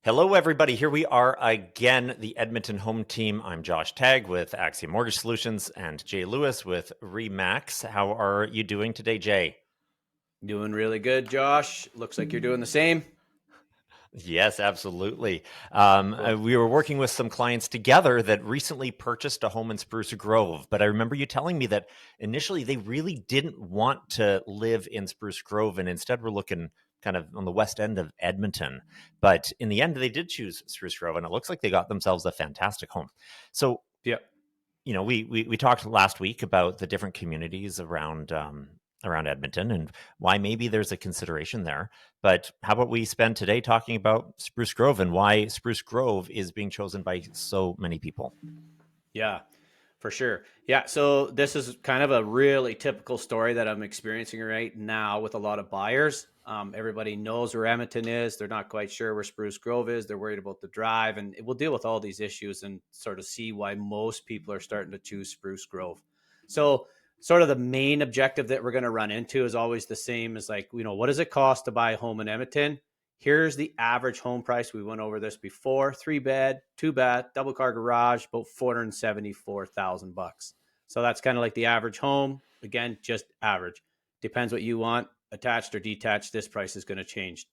Hello, everybody. Here we are again, the Edmonton home team. I'm Josh Tagg with Axiom Mortgage Solutions and Jay Lewis with Remax. How are you doing today, Jay? Doing really good, Josh. Looks like you're doing the same. Yes, absolutely. Cool. We were working with some clients together that recently purchased a home in Spruce Grove. But I remember you telling me that initially they really didn't want to live in Spruce Grove and instead were looking kind of on the west end of Edmonton. But in the end, they did choose Spruce Grove, and it looks like they got themselves a fantastic home. So, Yeah. we talked last week about the different communities around Edmonton and why maybe there's a consideration there. But how about we spend today talking about Spruce Grove and why Spruce Grove is being chosen by so many people? Yeah, for sure. Yeah. So this is kind of a really typical story that I'm experiencing right now with a lot of buyers. Everybody knows where Edmonton is. They're not quite sure where Spruce Grove is. They're worried about the drive, and we'll deal with all these issues and sort of see why most people are starting to choose Spruce Grove. So, sort of the main objective that we're going to run into is always the same as like, what does it cost to buy a home in Edmonton? Here's the average home price. We went over this before: 3 bed, 2 bath, double car garage, about $474,000. So that's kind of like the average home. Again, just average. Depends what you want, attached or detached. This price is going to change.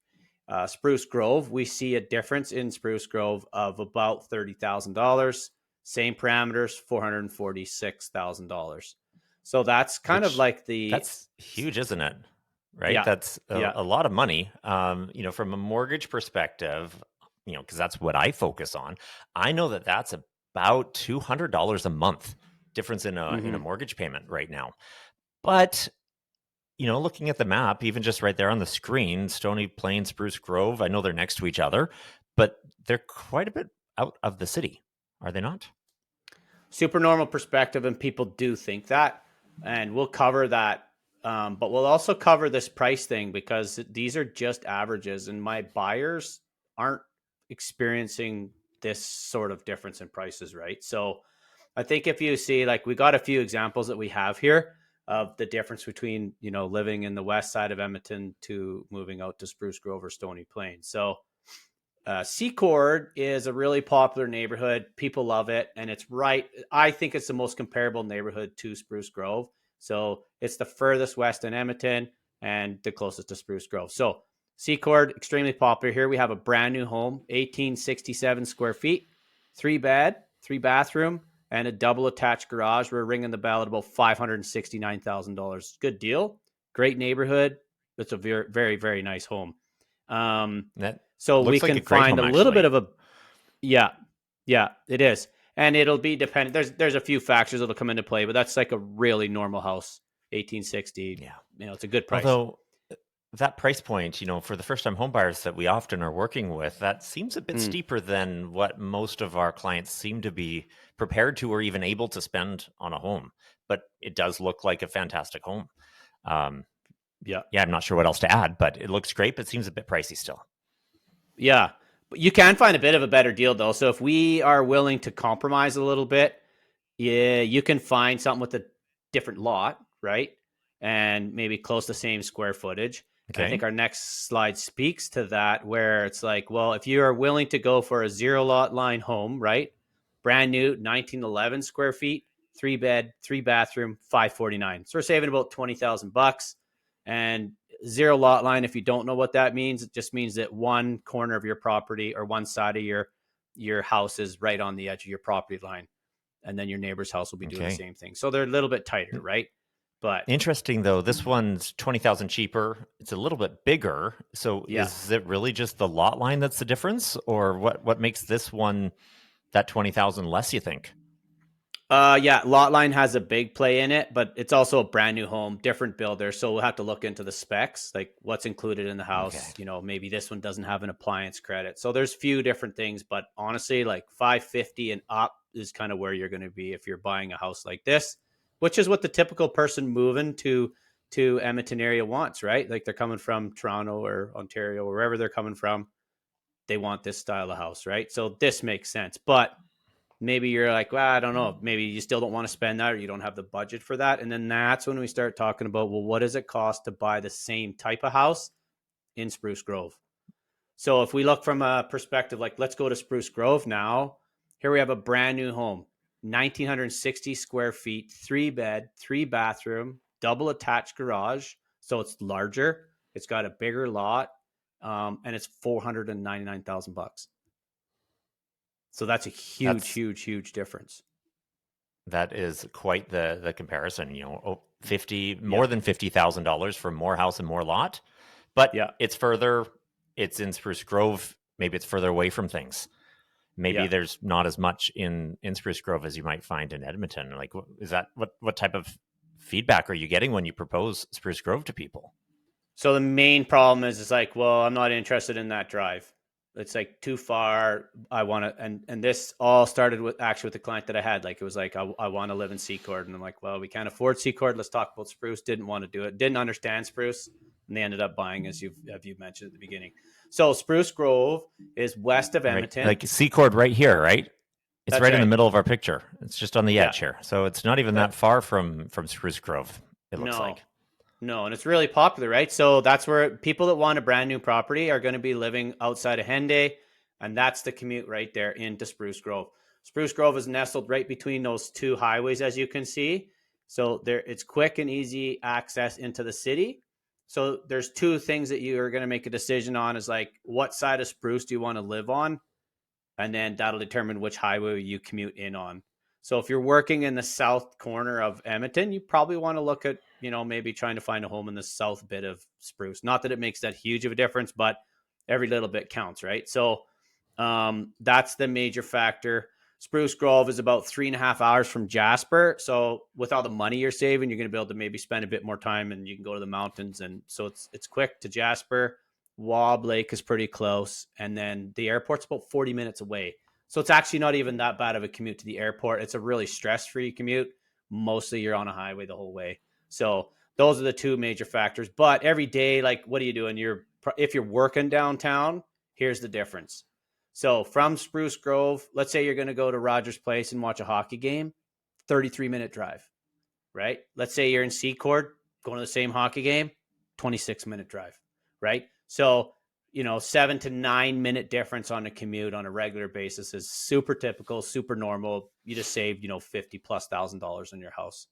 Spruce Grove, we see a difference in Spruce Grove of about $30,000. Same parameters, $446,000. So that's kind of Which like that's huge, isn't it? Right? yeah, That's yeah. a lot of money. From a mortgage perspective, because that's what I focus on. I know that that's about $200 a month difference in a hmm mortgage payment right now. But looking at the map, even just right there on the screen, Stony Plain, Spruce Grove, I know they're next to each other, but they're quite a bit out of the city, are they not? Super normal perspective, and people do think that, and we'll cover that. But we'll also cover this price thing because these are just averages, and my buyers aren't experiencing this sort of difference in prices, right? So I think if you see, like, we got a few examples that we have here of the difference between living in the west side of Edmonton to moving out to Spruce Grove or Stony Plain. So Secord is a really popular neighborhood. People love it, and it's right. I think it's the most comparable neighborhood to Spruce Grove. So it's the furthest west in Edmonton and the closest to Spruce Grove. So Secord, extremely popular here. We have a brand new home, 1867 square feet, 3 bed, 3 bathroom, and a double attached garage. We're ringing the bell at about $569,000. Good deal. Great neighborhood. It's a very, very, very nice home. Um, That so we looks like can a great find home, a little bit actually. of a yeah, yeah, it is. And it'll be dependent. There's a few factors that'll come into play, but that's like a really normal house. 1860. Yeah. It's a good price. Although that price point, for the first time home buyers that we often are working with, that seems a bit Mm. steeper than what most of our clients seem to be prepared to or even able to spend on a home. But it does look like a fantastic home. Um, Yeah. yeah, I'm not sure what else to add, but it looks great, but seems a bit pricey still. Yeah. But you can find a bit of a better deal though. So if we are willing to compromise a little bit, yeah, you can find something with a different lot, right? And maybe close to the same square footage. And I Okay. think our next slide speaks to that, where it's like, well, if you are willing to go for a zero lot line home, right? Brand new, 1911 square feet, 3 bed, 3 bathroom, 549. So we're saving about 20,000 bucks. And zero lot line, if you don't know what that means, it just means that one corner of your property or one side of your house is right on the edge of your property line, and then your neighbor's house will be doing the Okay. same thing. So they're a little bit tighter, right? But Interesting though. This one's 20,000 cheaper. It's a little bit bigger. So yeah. is it really just the lot line that's the difference, or what makes this one that 20,000 less, you think? Yeah, lot line has a big play in it, but it's also a brand new home, different builder. So we'll have to look into the specs, like what's included in the Okay. house. Maybe this one doesn't have an appliance credit. So there's few different things, but honestly, like 550 and up is kind of where you're going to be if you're buying a house like this, which is what the typical person moving to Edmonton area wants, right? Like they're coming from Toronto or Ontario or wherever they're coming from, they want this style of house, right? So this makes sense. But maybe you're like, well, I don't know. Maybe you still don't want to spend that or you don't have the budget for that. And then that's when we start talking about, well, what does it cost to buy the same type of house in Spruce Grove? So if we look from a perspective, like let's go to Spruce Grove now. Here we have a brand new home, 1,960 square feet, 3 bed, 3 bathroom, double attached garage. So it's larger. It's got a bigger lot, and it's $499,000. So that's a huge, That's huge, huge difference. that is quite the comparison. 50 Yeah, more than $50,000 for more house and more lot, but yeah, it's further. It's in Spruce Grove. Maybe it's further away from things. Maybe yeah. there's not as much in Spruce Grove as you might find in Edmonton. Like, is that what type of feedback are you getting when you propose Spruce Grove to people? So the main problem is like, well, I'm not interested in that drive. It's like too far. I want to, and this all started with actually with the client that I had. Like it was like, I want to live in Secord, and I'm like, well, we can't afford Secord. Let's talk about Spruce. Didn't want to do it. Didn't understand Spruce, and they ended up buying, as you mentioned at the beginning. So Spruce Grove is west of Right, Edmonton. like Secord right here, right? It's That's right in the right. middle of our picture. It's just on the Yeah. edge here, so it's not even that That far from Spruce Grove. It looks no. like. No, and it's really popular, right? So that's where people that want a brand new property are going to be living outside of Henday, and that's the commute right there into Spruce Grove. Spruce Grove is nestled right between those two highways, as you can see. So there, it's quick and easy access into the city. So there's two things that you are going to make a decision on: is like what side of Spruce do you want to live on, and then that'll determine which highway you commute in on. So if you're working in the south corner of Edmonton, you probably want to look at, maybe trying to find a home in the south bit of Spruce. Not that it makes that huge of a difference, but every little bit counts, right? So that's the major factor. Spruce Grove is about 3.5 hours from Jasper. So with all the money you're saving, you're going to be able to maybe spend a bit more time, and you can go to the mountains. And so it's quick to Jasper. Wob Lake is pretty close. And then the airport's about 40 minutes away. So it's actually not even that bad of a commute to the airport. It's a really stress-free commute. Mostly you're on a highway the whole way. So those are the two major factors. But every day, like, what are you doing? If you're working downtown, here's the difference. So from Spruce Grove, let's say you're going to go to Rogers Place and watch a hockey game, 33-minute drive, right? Let's say you're in Secord, going to the same hockey game, 26-minute drive, right? So, 7 to 9 minute difference on a commute on a regular basis is super typical, super normal. You just saved, 50 plus $1,000 on your house.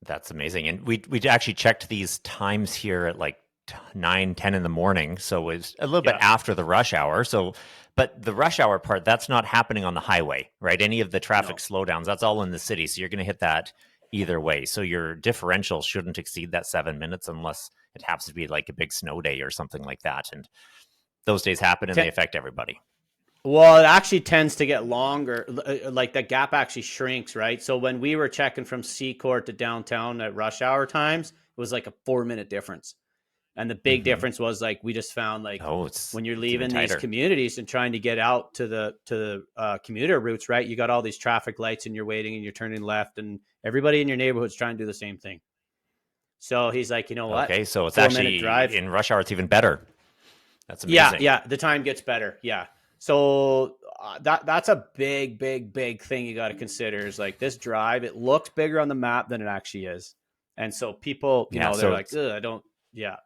That's amazing. And we actually checked these times here at like 9, 10 in the morning. So it's a little bit Yeah. after the rush hour. So, but the rush hour part, that's not happening on the highway, right? Any of the traffic No. slowdowns, that's all in the city. So you're going to hit that either way. So your differential shouldn't exceed that 7 minutes unless it happens to be like a big snow day or something like that. And those days happen and they affect everybody. Well, it actually tends to get longer. Like the gap actually shrinks, right? So when we were checking from Seacourt to downtown at rush hour times, it was like a 4 minute difference. And the big Mm-hmm. difference was like we just found like Oh, when you're it's even leaving these tighter. communities and trying to get out to the commuter routes, right? You got all these traffic lights and you're waiting and you're turning left, and everybody in your neighborhood's trying to do the same thing. So he's like, you know what? Okay. So it's 4 minute actually drive. in rush hour, it's even better. That's Yeah, amazing. yeah. The time gets better. Yeah. So that's a big, big, big thing you got to consider is like this drive. It looks bigger on the map than it actually is, and so people, Yeah. they're So like, I don't. Yeah.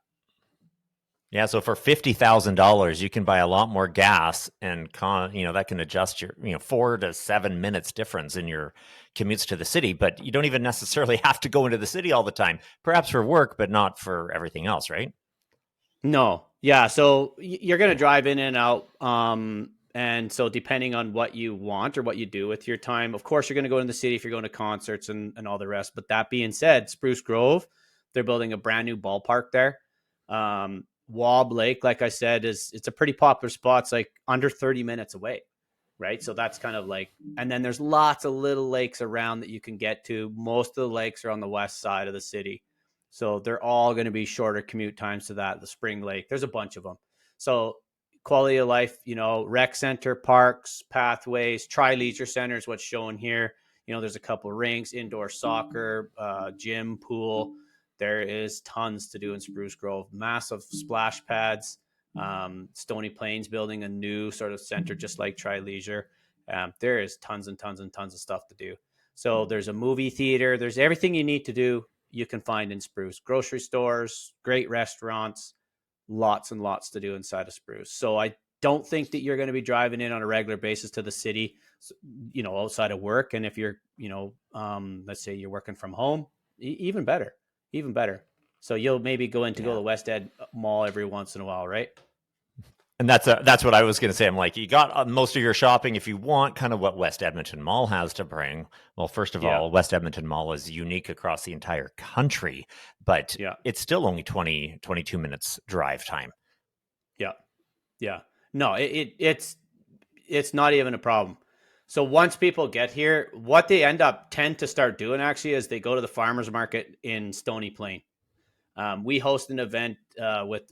Yeah, so for $50,000, you can buy a lot more gas, and that can adjust your 4 to 7 minutes difference in your commutes to the city. But you don't even necessarily have to go into the city all the time. Perhaps for work, but not for everything else, right? No. Yeah. So you're going to drive in and out. And so depending on what you want or what you do with your time, of course, you're going to go in the city if you're going to concerts and all the rest. But that being said, Spruce Grove, they're building a brand new ballpark there. Wob Lake, like I said, it's a pretty popular spot. It's like under 30 minutes away. Right. So that's kind of like, and then there's lots of little lakes around that you can get to. Most of the lakes are on the west side of the city. So they're all going to be shorter commute times to that. The Spring Lake, there's a bunch of them. So quality of life, rec center, parks, pathways, tri-leisure center is what's shown here. There's a couple of rinks, indoor soccer, gym, pool. There is tons to do in Spruce Grove. Massive splash pads. Stony Plains building a new sort of center, just like tri-leisure. There is tons and tons and tons of stuff to do. So there's a movie theater. There's everything you need to do you can find in Spruce. Grocery stores, great restaurants, lots and lots to do inside of Spruce. So I don't think that you're going to be driving in on a regular basis to the city, outside of work. And if you're, let's say you're working from home, even better, even better. So you'll maybe go to Yeah. the West Ed Mall every once in a while, right? And that's what I was going to say. I'm like, you got most of your shopping if you want kind of what West Edmonton Mall has to bring. Well, first of Yeah. all, West Edmonton Mall is unique across the entire country, but Yeah. it's still only 22 minutes drive time. Yeah. Yeah. No, it's not even a problem. So once people get here, what they tend to start doing actually is they go to the farmers market in Stony Plain. We host an event with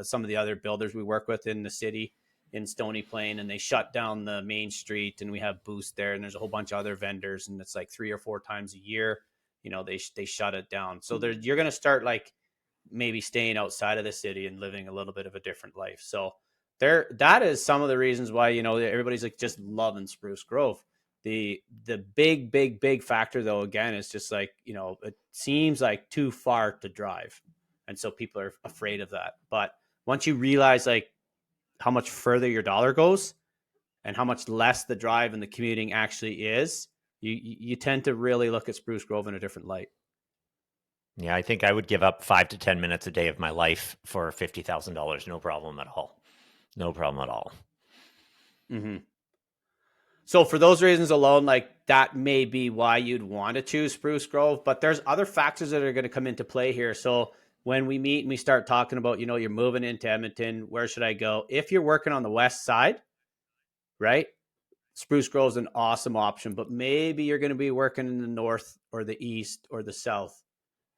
some of the other builders we work with in the city in Stony Plain, and they shut down the main street, and we have booths there, and there's a whole bunch of other vendors, and it's like 3 or 4 times a year. They shut it down. So you're going to start like maybe staying outside of the city and living a little bit of a different life. So that is some of the reasons why everybody's like just loving Spruce Grove. The big factor though, again, is just like, it seems like too far to drive, and so people are afraid of that. But once you realize like how much further your dollar goes and how much less the drive and the commuting actually is, you tend to really look at Spruce Grove in a different light. Yeah, I think I would give up 5 to 10 minutes a day of my life for $50,000. No problem at all. No problem at all. Mm-hmm. So for those reasons alone, like that may be why you'd want to choose Spruce Grove, but there's other factors that are going to come into play here. So when we meet and we start talking about, you're moving into Edmonton, where should I go? If you're working on the west side, right? Spruce Grove is an awesome option, but maybe you're going to be working in the north or the east or the south.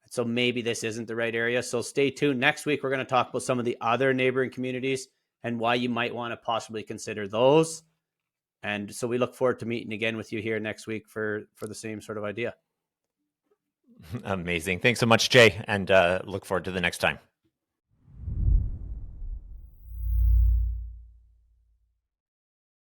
So maybe this isn't the right area. So stay tuned. Next week, we're going to talk about some of the other neighboring communities and why you might want to possibly consider those. And so we look forward to meeting again with you here next week for the same sort of idea. Amazing. Thanks so much, Jay, and look forward to the next time.